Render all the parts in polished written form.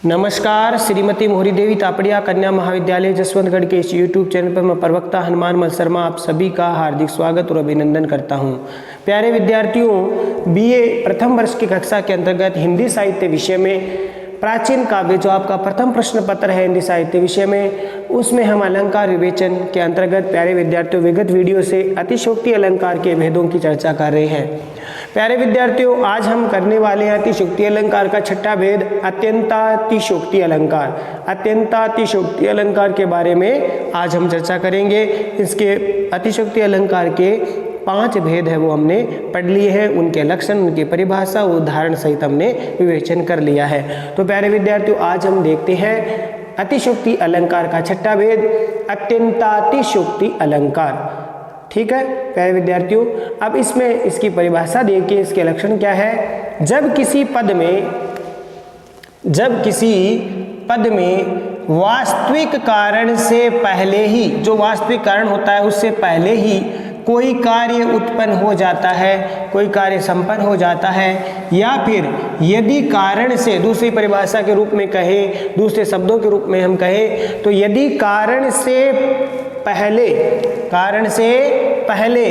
नमस्कार। श्रीमती मोहरी देवी तापड़िया कन्या महाविद्यालय जसवंतगढ़ के इस YouTube चैनल पर मैं प्रवक्ता हनुमान मल शर्मा आप सभी का हार्दिक स्वागत और अभिनंदन करता हूं। प्यारे विद्यार्थियों, BA प्रथम वर्ष की कक्षा के अंतर्गत हिंदी साहित्य विषय में प्राचीन काव्य जो आपका प्रथम प्रश्न पत्र है हिंदी साहित्य विषय में, उसमें हम अलंकार विवेचन के अंतर्गत प्यारे विद्यार्थियों विगत वीडियो से अतिशयोक्ति अलंकार के भेदों की चर्चा कर रहे हैं। प्यारे विद्यार्थियों, आज हम करने वाले हैं अतिशयोक्ति अलंकार का छठा भेद अत्यंतातिशयोक्ति अलंकार। अत्यंतातिशयोक्ति अलंकार के बारे में आज हम चर्चा करेंगे। इसके अतिशयोक्ति अलंकार के 5 भेद है वो हमने पढ़ लिए हैं, उनके लक्षण, उनकी परिभाषा, उदाहरण सहित हमने विवेचन कर लिया है। तो प्यारे विद्यार्थियों, आज हम देखते हैं अतिशयोक्ति अलंकार का छठा भेद अत्यंतातिशयोक्ति अलंकार। ठीक है प्यारे विद्यार्थियों, अब इसमें इसकी परिभाषा देखिए, इसके लक्षण क्या है। जब किसी पद में वास्तविक कारण से पहले ही, जो वास्तविक कारण होता है उससे पहले ही कोई कार्य उत्पन्न हो जाता है, कोई कार्य संपन्न हो जाता है, या फिर यदि कारण से, दूसरी परिभाषा के रूप में कहें, दूसरे शब्दों के रूप में हम कहें तो यदि कारण से पहले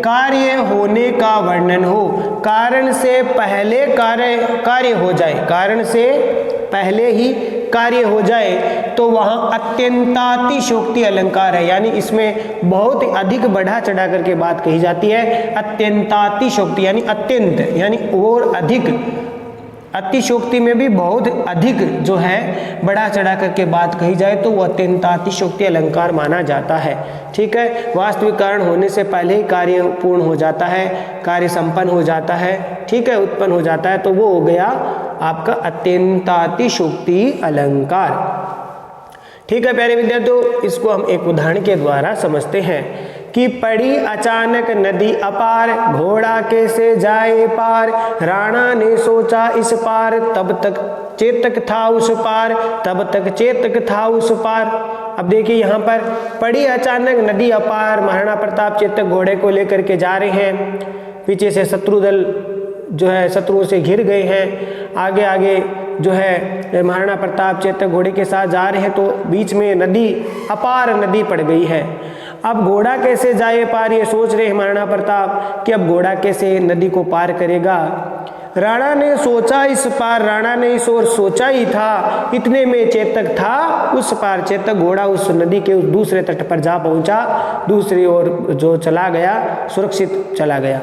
कार्य होने का वर्णन हो, कारण से पहले कार्य हो जाए, कारण से पहले ही कार्य हो जाए तो वहाँ अत्यंतातिशयोक्ति अलंकार है। यानी इसमें बहुत अधिक बढ़ा चढ़ा करके बात कही जाती है। अत्यंतातिशयोक्ति यानी अत्यंत, यानी और अधिक, अतिशयोक्ति में भी बहुत अधिक जो है बढ़ा चढ़ा करके बात कही जाए तो वो अत्यंतातिशयोक्ति अलंकार माना जाता है। ठीक है, वास्तविक कारण होने से पहले ही कार्य पूर्ण हो जाता है, कार्य संपन्न हो जाता है, ठीक है, उत्पन्न हो जाता है, तो वो हो गया आपका अत्यंतातिशयोक्ति अलंकार। ठीक है प्यारे विद्यार्थियों, इसको हम एक उदाहरण के द्वारा समझते हैं कि पड़ी अचानक नदी अपार, घोड़ा कैसे जाए पार, राणा ने सोचा इस पार, तब तक चेतक था उस पार, तब तक चेतक था उस पार। अब देखिए यहाँ पर पड़ी अचानक नदी अपार, महाराणा प्रताप चेतक घोड़े को लेकर के जा रहे हैं, पीछे से शत्रु दल जो है शत्रुओं से घिर गए हैं, आगे आगे जो है महाराणा प्रताप चेतक घोड़े के साथ जा रहे हैं, तो बीच में नदी, अपार नदी पड़ गई है। अब घोड़ा कैसे जाए पार, ये सोच रहे हैं महाराणा प्रताप कि अब घोड़ा कैसे नदी को पार करेगा। राणा ने सोचा इस पार, राणा ने इस ओर सोचा ही था, इतने में चेतक था उस पार। चेतक घोड़ा उस नदी के उस दूसरे तट पर जा पहुंचा, दूसरी ओर जो चला गया, सुरक्षित चला गया।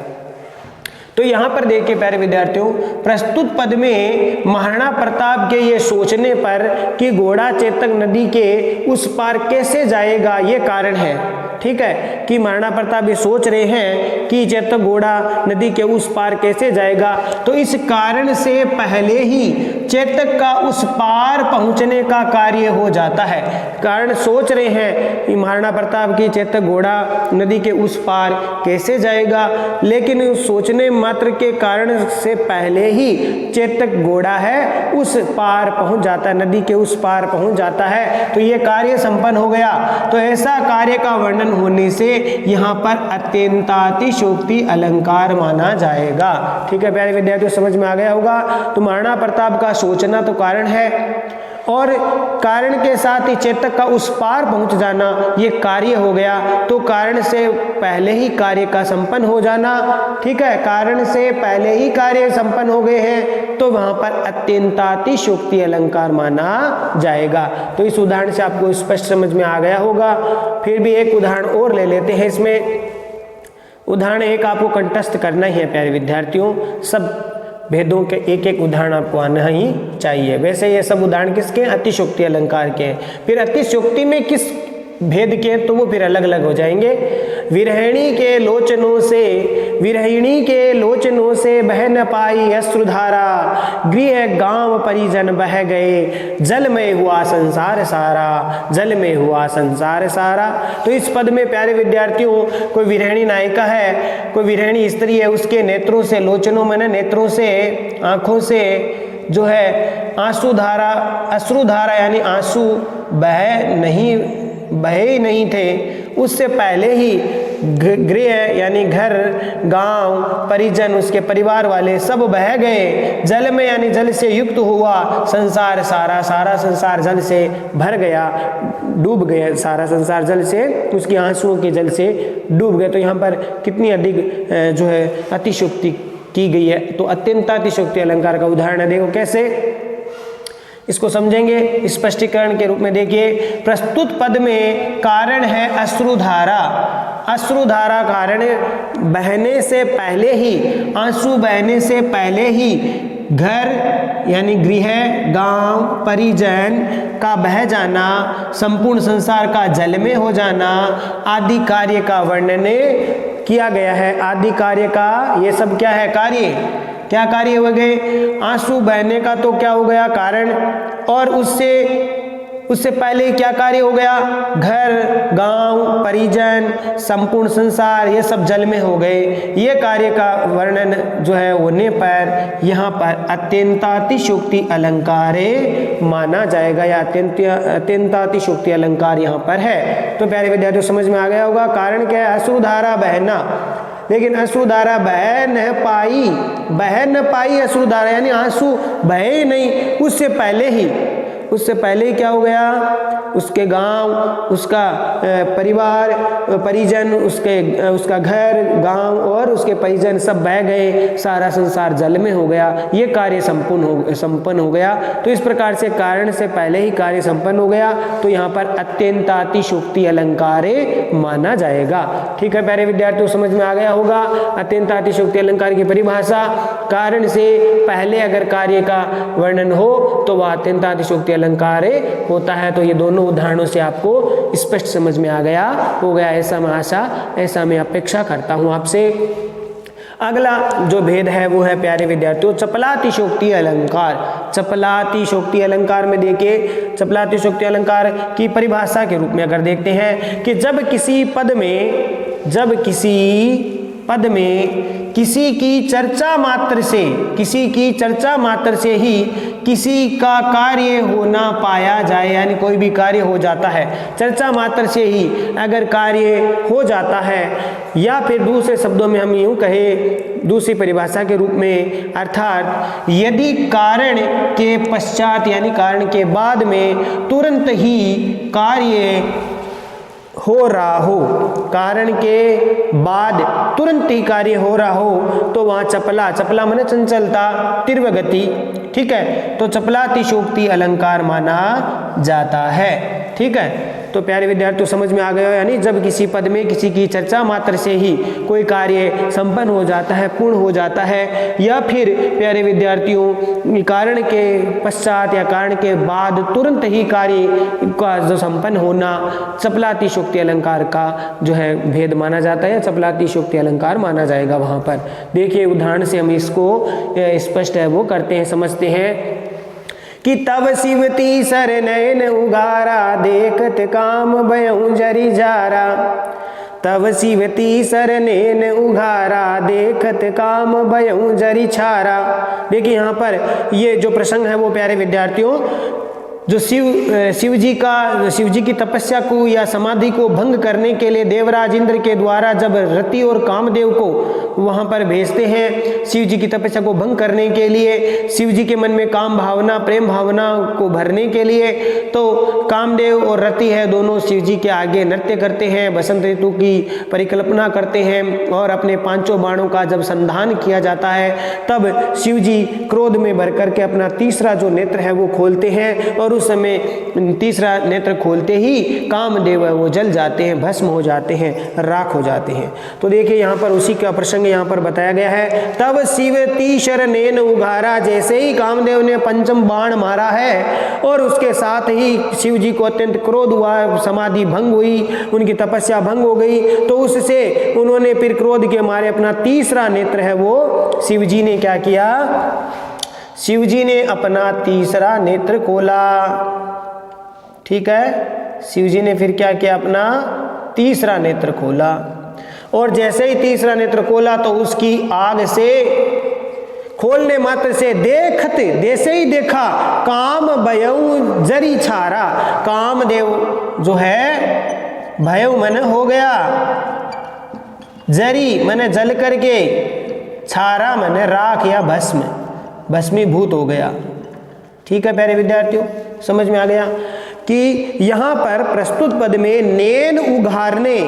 तो यहाँ पर देखिए प्यारे विद्यार्थियों, प्रस्तुत पद में महाराणा प्रताप के ये सोचने पर कि घोड़ा चेतक नदी के उस पार कैसे जाएगा, ये कारण है। ठीक है, कि महाराणा प्रताप ये सोच रहे हैं कि चेतक घोड़ा नदी के उस पार कैसे जाएगा, तो इस कारण से पहले ही चेतक का उस पार पहुंचने का कार्य हो जाता है। कारण सोच रहे हैं कि महाराणा प्रताप की चेतक घोड़ा नदी के उस पार कैसे जाएगा, लेकिन उस सोचने मात्र के कारण से पहले ही चेतक घोड़ा है उस पार पहुंच जाता है, नदी के उस पार पहुंच जाता है, तो ये कार्य संपन्न हो गया। तो ऐसा कार्य का वर्णन होने से यहाँ पर अत्यंतातिशयोक्ति अलंकार माना जाएगा। ठीक है प्यारे विद्यार्थियों, समझ में आ गया होगा। तो महाराणा प्रताप का सोचना तो कारण है, और कारण के साथ ही चेतक का उस पार पहुंच जाना ये कार्य हो गया। तो कारण से पहले ही कार्य का संपन्न हो जाना, ठीक है, कारण से पहले ही कार्य संपन्न हो गए हैं, तो वहां पर अत्यंतातिशयोक्ति अलंकार माना जाएगा। तो इस उदाहरण से आपको स्पष्ट समझ में आ गया होगा। फिर भी एक उदाहरण और ले लेते हैं। इसमें उदाहरण एक आपको कंठस्थ करना ही है प्यारे विद्यार्थियों, सब भेदों के एक एक उदाहरण आपको आना ही चाहिए। वैसे ये सब उदाहरण किसके हैं? अतिशयोक्ति अलंकार के हैं। फिर अतिशयोक्ति में किस भेद के, तो वो फिर अलग अलग हो जाएंगे। विरहिणी के लोचनों से बह न पाई अश्रुधारा, गृह गांव परिजन बह गए, जल में हुआ संसार सारा, जल में हुआ संसार सारा। तो इस पद में प्यारे विद्यार्थियों, कोई विरहिणी नायिका है, कोई विरहिणी स्त्री है, उसके नेत्रों से, लोचनों में नेत्रों से, आंखों से जो है अश्रुधारा यानी आंसू बहे ही नहीं थे, उससे पहले ही गृह यानी घर, गांव, परिजन, उसके परिवार वाले सब बह गए। जल में यानी जल से युक्त हुआ संसार सारा, सारा संसार जल से भर गया, डूब गया, सारा संसार जल से, उसकी आंसुओं के जल से डूब गए। तो यहाँ पर कितनी अधिक जो है अतिशयोक्ति की गई है। तो अत्यंतातिशयोक्ति अलंकार का उदाहरण देखो कैसे, इसको समझेंगे स्पष्टीकरण के रूप में। देखिए, प्रस्तुत पद में कारण है अश्रुधारा। अश्रुधारा कारण बहने से पहले ही, आंसू बहने से पहले ही घर यानी गृह, गांव, परिजन का बह जाना, संपूर्ण संसार का जल में हो जाना आदि कार्य का वर्णन किया गया है। आदि कार्य का ये सब क्या है? कार्य। क्या कार्य हो गए? आंसू बहने का तो क्या हो गया? कारण। और उससे पहले क्या कार्य हो गया? घर, गांव, परिजन, संपूर्ण संसार, ये सब जल में हो गए। ये कार्य का वर्णन जो है होने पर यहाँ पर अत्यंतातिशयोक्ति अलंकारे माना जाएगा, या अत्यंतातिशयोक्ति अलंकार यहाँ पर है। तो प्यारे विद्यार्थियों समझ में आ गया होगा। कारण क्या है? अश्रुधारा बहना, लेकिन अश्रुधारा बह न पाई अश्रुधारा, यानी आंसू बहे नहीं। उससे पहले ही क्या हो गया? उसके गांव, उसका परिवार, परिजन, उसका घर, गांव और उसके परिजन सब बह गए, सारा संसार जल में हो गया। ये कार्य संपन्न हो गया। तो इस प्रकार से कारण से पहले ही कार्य संपन्न हो गया, तो यहाँ पर अत्यंतातिशयोक्ति अलंकारे माना जाएगा। ठीक है प्यारे विद्यार्थियों, समझ में आ गया होगा। अत्यंतातिशयोक्ति अलंकार की परिभाषा, कारण से पहले अगर कार्य का वर्णन हो तो वह अत्यंतातिशयोक्ति अलंकारे होता है। तो ये दोनों उदाहरणों से आपको स्पष्ट समझ में आ गया हो गया, ऐसा मैं अपेक्षा करता हूं आपसे। अगला जो भेद है वो है प्यारे विद्यार्थियों चपलातिशयोक्ति अलंकार। चपलातिशयोक्ति अलंकार में देखिए, चपलातिशयोक्ति अलंकार की परिभाषा के रूप में अगर देखते हैं कि जब किसी पद में किसी की चर्चा मात्र से ही किसी का कार्य होना पाया जाए, यानी कोई भी कार्य हो जाता है, चर्चा मात्र से ही अगर कार्य हो जाता है, या फिर दूसरे शब्दों में हम यूं कहें, दूसरी परिभाषा के रूप में, अर्थात यदि कारण के पश्चात यानी कारण के बाद में तुरंत ही कार्य हो रहा हो, कारण के बाद तुरंत ही कार्य हो रहा हो, तो वहाँ चपला माने चंचलता, तीव्र गति, ठीक है, तो चपलातिशयोक्ति अलंकार माना जाता है। ठीक है, तो प्यारे विद्यार्थियों समझ में आ गया, यानी जब किसी पद में किसी की चर्चा मात्र से ही कोई कार्य संपन्न हो जाता है, पूर्ण हो जाता है, या फिर प्यारे विद्यार्थियों कारण के पश्चात या कारण के बाद तुरंत ही कार्य का जो संपन्न होना, चपलातिशयोक्ति अलंकार का जो है भेद माना जाता है, चपलातिशयोक्ति अलंकार माना जाएगा। वहाँ पर देखिए उदाहरण से हम इसको स्पष्ट है वो करते हैं, समझते हैं कि तब शिवती सर नयन उगारा, देखत काम बयऊं जरी जारा। तब शिवती सर नयन उगारा, देखत काम बयऊं जरी छारा। देखिए यहाँ पर ये जो प्रसंग है वो प्यारे विद्यार्थियों, जो शिव जी की तपस्या को या समाधि को भंग करने के लिए देवराज इंद्र के द्वारा जब रति और कामदेव को वहां पर भेजते हैं, शिव जी की तपस्या को भंग करने के लिए, शिव जी के मन में काम भावना, प्रेम भावना को भरने के लिए, तो कामदेव और रति है दोनों शिव जी के आगे नृत्य करते हैं, बसंत ऋतु की परिकल्पना करते हैं, और अपने पांचों बाणों का जब संधान किया जाता है, तब शिव जी क्रोध में भर करके अपना तीसरा जो नेत्र है वो खोलते हैं, और उस समय तीसरा नेत्र खोलते ही कामदेव वो जल जाते हैं, भस्म हो जाते हैं, राख हो जाते हैं। तो देखिए यहाँ पर उसी का प्रसंग यहाँ पर बताया गया है। तब शिव तीसर नैन उघारा, जैसे ही कामदेव ने पंचम बाण मारा है और उसके साथ ही शिव जी को अत्यंत क्रोध हुआ, समाधि भंग हुई, उनकी तपस्या भंग हो गई, तो उससे उन्होंने फिर क्रोध के मारे अपना तीसरा नेत्र है वो शिव जी ने क्या किया, शिव जी ने अपना तीसरा नेत्र खोला। ठीक है, शिव जी ने फिर क्या किया, अपना तीसरा नेत्र खोला, और जैसे ही तीसरा नेत्र खोला तो उसकी आग से खोलने मात्र से जैसे ही देखा काम भयऊ जरी छारा, कामदेव जो है भयऊ मन हो गया, जरी मैंने जल करके, छारा मैंने राख या भस्म, भस्मीभूत हो गया। ठीक है प्यारे विद्यार्थियों, समझ में आ गया कि यहां पर प्रस्तुत पद में नेन उघारने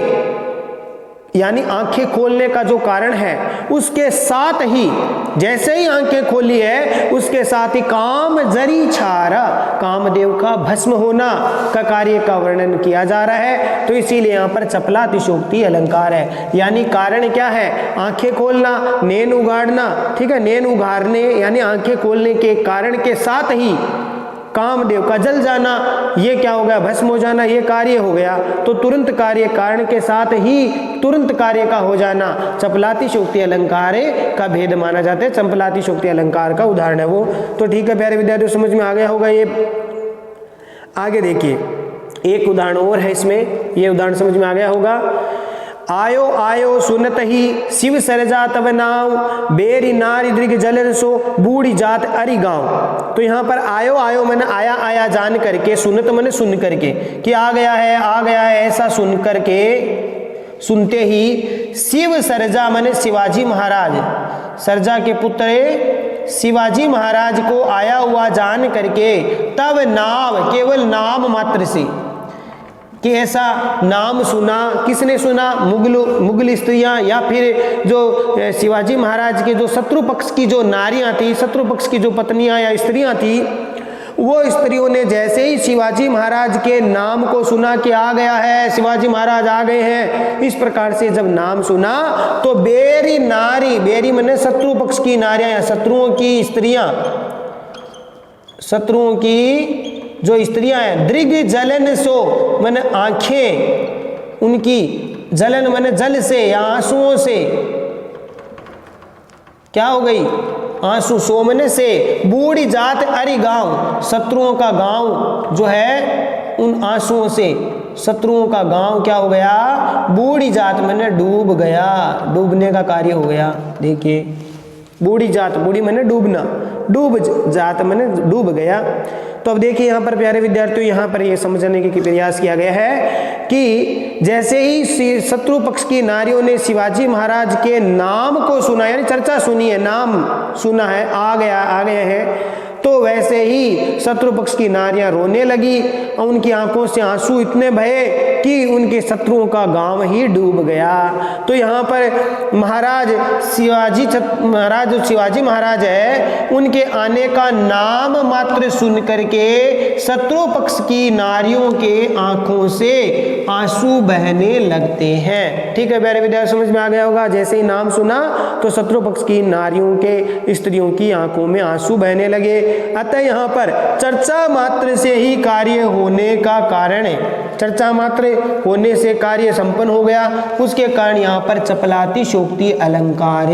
यानी आंखें खोलने का जो कारण है, उसके साथ ही जैसे ही आंखें खोली है उसके साथ ही काम जरी छारा, कामदेव का भस्म होना का कार्य का वर्णन किया जा रहा है। तो इसीलिए यहाँ पर चपलातिशोक्ति अलंकार है। यानी कारण क्या है? आंखें खोलना, नेन उगाड़ना। ठीक है, नेन उगाड़ने यानी आंखें खोलने के कारण के साथ ही कामदेव का जल जाना, ये क्या हो गया? भस्म हो जाना, ये कार्य हो गया। तो तुरंत कार्य कारण के साथ ही तुरंत कार्य का हो जाना चपलातिशोक्ति अलंकार का भेद माना जाता है। चपलातिशोक्ति अलंकार का उदाहरण है वो। तो ठीक है प्यारे विद्यार्थियों, समझ में आ गया होगा ये। आगे देखिए, एक उदाहरण और है इसमें, ये उदाहरण समझ में आ गया होगा। आयो आयो सुनत ही शिव सरजा तब नाव, बेरी नारी दृग जल रसो, बूढ़ी जात अरि गाँव। तो यहाँ पर आयो आयो मैंने आया आया जान करके, सुनत मैंने सुन करके कि आ गया है ऐसा सुन करके, सुनते ही शिव सरजा मैंने शिवाजी महाराज, सरजा के पुत्र शिवाजी महाराज को आया हुआ जान करके, तब नाव केवल नाम मात्र से कि ऐसा नाम सुना। किसने सुना? मुगल स्त्रियां या फिर जो शिवाजी महाराज के जो शत्रु पक्ष की जो नारियां थी, शत्रु पक्ष की जो पत्नियां या स्त्रियां थी, वो स्त्रियों ने जैसे ही शिवाजी महाराज के नाम को सुना कि आ गया है, शिवाजी महाराज आ गए हैं, इस प्रकार से जब नाम सुना तो बेरी नारी, बेरी मैंने शत्रु पक्ष की नारियां या शत्रुओं की स्त्रियां, शत्रुओं की जो स्त्रियां हैं, दृग जलन सो मैंने आंखें उनकी, जलन मैंने जल से या आंसुओं से क्या हो गई? आंसू, सो मैंने से, बूढ़ी जात अरि गांव, शत्रुओं का गांव जो है उन आंसुओं से शत्रुओं का गांव क्या हो गया? बूढ़ी जात मैंने डूब गया, डूबने का कार्य हो गया। देखिए, बूढ़ी जात, बूढ़ी मैंने डूबना, डूब जात मैंने डूब गया। तो अब देखिए यहाँ पर प्यारे विद्यार्थियों, यहाँ पर ये समझने के प्रयास किया गया है कि जैसे ही शत्रु पक्ष की नारियों ने शिवाजी महाराज के नाम को सुना, यानी चर्चा सुनी है, नाम सुना है, आ गए हैं, तो वैसे ही शत्रु पक्ष की नारियां रोने लगी और उनकी आंखों से आंसू इतने बहे कि उनके शत्रुओं का गांव ही डूब गया। तो यहाँ पर महाराज शिवाजी महाराज है, उनके आने का नाम मात्र सुन करके शत्रु पक्ष की नारियों के आंखों से आंसू बहने लगते हैं। ठीक है प्यारे विद्यार्थी, समझ में आ गया होगा। जैसे ही नाम सुना तो शत्रु पक्ष की नारियों के, स्त्रियों की आंखों में आंसू बहने लगे। अतः यहाँ पर चर्चा मात्र से ही कार्य होने का कारण है, चर्चा मात्र होने से कार्य संपन्न हो गया, उसके कारण यहाँ पर चपलातिशोक्ति अलंकार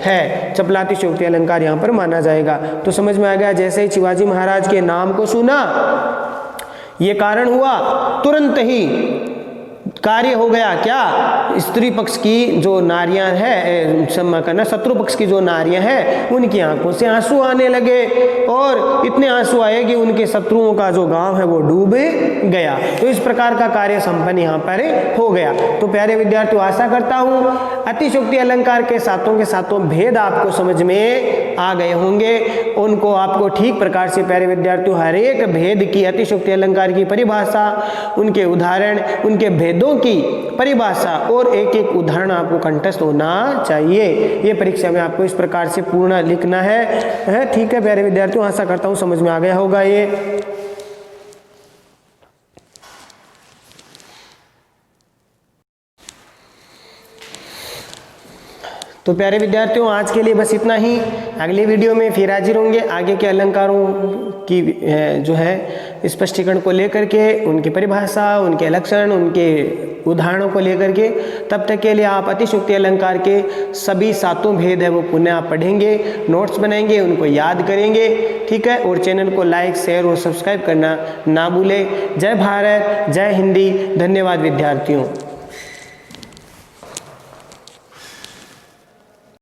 है, चपलातिशोक्ति अलंकार यहाँ पर माना जाएगा। तो समझ में आ गया, जैसे ही शिवाजी महाराज के नाम को सुना, ये कारण हुआ, तुरंत ही कार्य हो गया। क्या? स्त्री पक्ष की जो नारियां हैं, क्षमा करना, शत्रु पक्ष की जो नारियां हैं, उनकी आंखों से आंसू आने लगे और इतने आंसू आए कि उनके शत्रुओं का जो गांव है वो डूब गया। तो इस प्रकार का कार्य संपन्न यहाँ पर हो गया। तो प्यारे विद्यार्थियों, आशा करता हूँ अतिशोक्ति अलंकार के सातों भेद आपको समझ में आ गए होंगे। उनको आपको ठीक प्रकार से प्यारे विद्यार्थियों हर एक भेद की, अतिशोक्ति अलंकार की परिभाषा, उनके उदाहरण, उनके भेदों की परिभाषा और एक एक उदाहरण आपको कंठस्थ होना चाहिए। ये परीक्षा में आपको इस प्रकार से पूर्ण लिखना है। ठीक है प्यारे विद्यार्थियों, आशा करता हूँ समझ में आ गया होगा ये। तो प्यारे विद्यार्थियों, आज के लिए बस इतना ही। अगले वीडियो में फिर हाजिर होंगे आगे के अलंकारों की जो है स्पष्टीकरण को लेकर के, उनकी परिभाषा, उनके लक्षण, उनके उदाहरणों को लेकर के। तब तक के लिए आप अतिशोक्ति अलंकार के सभी 7 भेद है वो पुनः आप पढ़ेंगे, नोट्स बनाएंगे, उनको याद करेंगे। ठीक है, और चैनल को लाइक, शेयर और सब्सक्राइब करना ना भूलें। जय भारत, जय हिंदी। धन्यवाद विद्यार्थियों।